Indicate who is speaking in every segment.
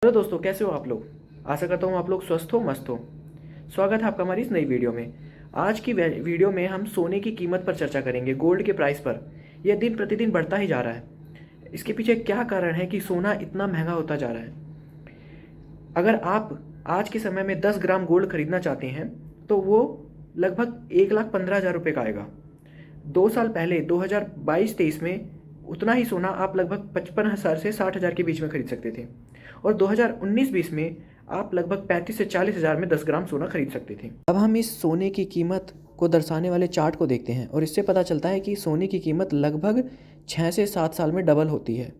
Speaker 1: Hello दोस्तों, कैसे हो आप लोग। आशा करता हूँ आप लोग स्वस्थ हो, मस्त हो। स्वागत है आपका हमारी इस नई वीडियो में। आज की वीडियो में हम सोने की कीमत पर चर्चा करेंगे, गोल्ड के प्राइस पर। यह दिन प्रतिदिन बढ़ता ही जा रहा है। इसके पीछे क्या कारण है कि सोना इतना महंगा होता जा रहा है। अगर आप आज के समय में 10 ग्राम गोल्ड खरीदना चाहते हैं तो वो लगभग 1,15,000 रुपये का आएगा। 2 साल पहले 2022-23 में उतना ही सोना आप लगभग 55,000 से 60,000 के बीच में खरीद सकते थे, और 2019-20 में आप लगभग 35 से 40,000 में 10 ग्राम सोना खरीद सकते थे। अब हम इस सोने की कीमत को दर्शाने वाले चार्ट को देखते हैं और इससे पता चलता है कि सोने की कीमत लगभग 6 से 7 साल में डबल होती है।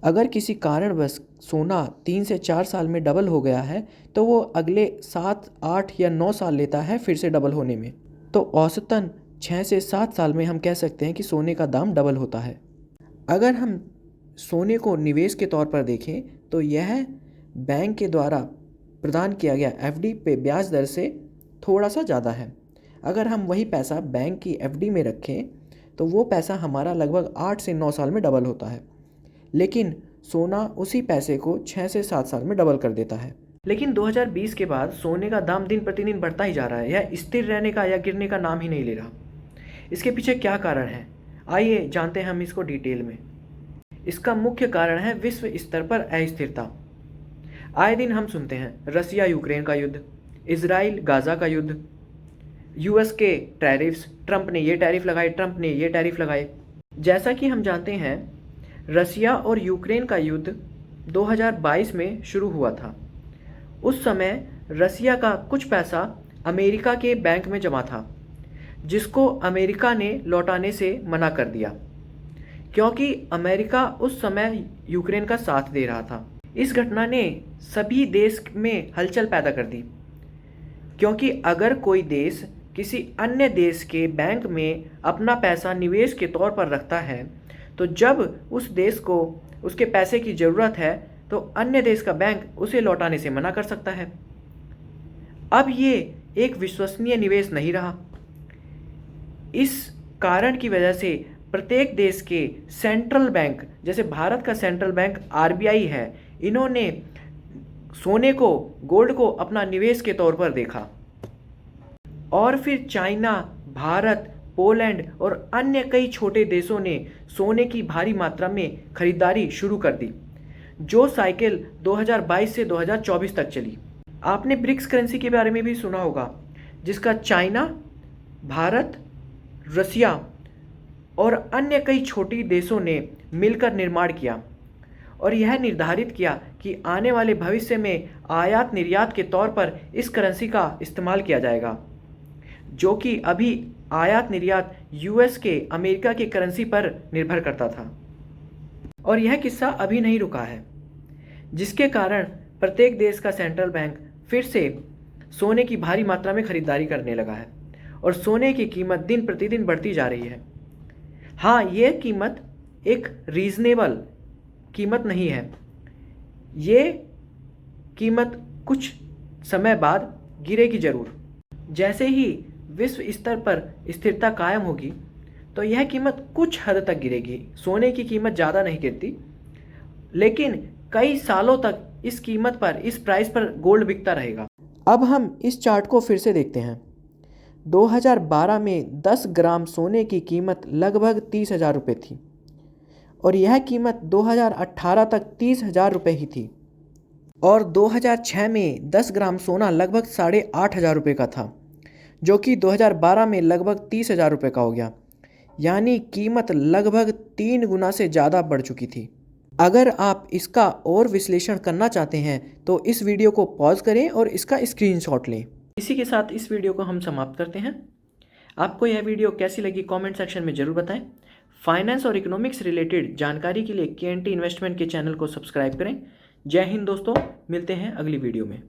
Speaker 1: अगर किसी कारणवश सोना 3 से 4 साल में डबल हो गया है तो वो अगले 7, 8 या 9 साल लेता है फिर से डबल होने में। तो औसतन 6 से 7 साल में हम कह सकते हैं कि सोने का दाम डबल होता है। अगर हम सोने को निवेश के तौर पर देखें तो यह बैंक के द्वारा प्रदान किया गया एफडी पे ब्याज दर से थोड़ा सा ज़्यादा है। अगर हम वही पैसा बैंक की एफडी में रखें तो वो पैसा हमारा लगभग 8 से 9 साल में डबल होता है, लेकिन सोना उसी पैसे को 6 से 7 साल में डबल कर देता है। लेकिन 2020 के बाद सोने का दाम दिन प्रतिदिन बढ़ता ही जा रहा है। यह स्थिर रहने का या गिरने का नाम ही नहीं ले रहा। इसके पीछे क्या कारण है, आइए जानते हैं हम इसको डिटेल में। इसका मुख्य कारण है विश्व स्तर पर अस्थिरता। आए दिन हम सुनते हैं रसिया यूक्रेन का युद्ध, इजराइल गाजा का युद्ध, यूएस के टैरिफ्स, ट्रंप ने ये टैरिफ लगाए, ट्रंप ने ये टैरिफ लगाए। जैसा कि हम जानते हैं रसिया और यूक्रेन का युद्ध 2022 में शुरू हुआ था। उस समय रसिया का कुछ पैसा अमेरिका के बैंक में जमा था, जिसको अमेरिका ने लौटाने से मना कर दिया, क्योंकि अमेरिका उस समय यूक्रेन का साथ दे रहा था। इस घटना ने सभी देश में हलचल पैदा कर दी, क्योंकि अगर कोई देश किसी अन्य देश के बैंक में अपना पैसा निवेश के तौर पर रखता है तो जब उस देश को उसके पैसे की ज़रूरत है तो अन्य देश का बैंक उसे लौटाने से मना कर सकता है। अब ये एक विश्वसनीय निवेश नहीं रहा। इस कारण की वजह से प्रत्येक देश के सेंट्रल बैंक, जैसे भारत का सेंट्रल बैंक आरबीआई है, इन्होंने सोने को, गोल्ड को अपना निवेश के तौर पर देखा। और फिर चाइना, भारत, पोलैंड और अन्य कई छोटे देशों ने सोने की भारी मात्रा में खरीदारी शुरू कर दी, जो साइकिल 2022 से 2024 तक चली। आपने ब्रिक्स करेंसी के बारे में भी सुना होगा, जिसका चाइना, भारत, रसिया और अन्य कई छोटी देशों ने मिलकर निर्माण किया और यह निर्धारित किया कि आने वाले भविष्य में आयात निर्यात के तौर पर इस करेंसी का इस्तेमाल किया जाएगा, जो कि अभी आयात निर्यात यूएस के, अमेरिका के करेंसी पर निर्भर करता था। और यह किस्सा अभी नहीं रुका है, जिसके कारण प्रत्येक देश का सेंट्रल बैंक फिर से सोने की भारी मात्रा में खरीदारी करने लगा है और सोने की कीमत दिन प्रतिदिन बढ़ती जा रही है। हाँ, ये कीमत एक रीजनेबल कीमत नहीं है। ये कीमत कुछ समय बाद गिरेगी ज़रूर। जैसे ही विश्व स्तर पर स्थिरता कायम होगी तो यह कीमत कुछ हद तक गिरेगी। सोने की कीमत ज़्यादा नहीं गिरती, लेकिन कई सालों तक इस कीमत पर, इस प्राइस पर गोल्ड बिकता रहेगा। अब हम इस चार्ट को फिर से देखते हैं। 2012 में 10 ग्राम सोने की कीमत लगभग 30,000 रुपये थी और यह कीमत 2018 तक 30,000 रुपये ही थी। और 2006 में 10 ग्राम सोना लगभग 8,500 रुपये का था, जो कि 2012 में लगभग 30,000 रुपये का हो गया। यानी कीमत लगभग 3 गुना से ज़्यादा बढ़ चुकी थी। अगर आप इसका और विश्लेषण करना चाहते हैं तो इस वीडियो को पॉज करें और इसका स्क्रीनशॉट लें। इसी के साथ इस वीडियो को हम समाप्त करते हैं। आपको यह वीडियो कैसी लगी कमेंट सेक्शन में ज़रूर बताएं। फाइनेंस और इकोनॉमिक्स रिलेटेड जानकारी के लिए KNT इन्वेस्टमेंट के चैनल को सब्सक्राइब करें। जय हिंद दोस्तों, मिलते हैं अगली वीडियो में।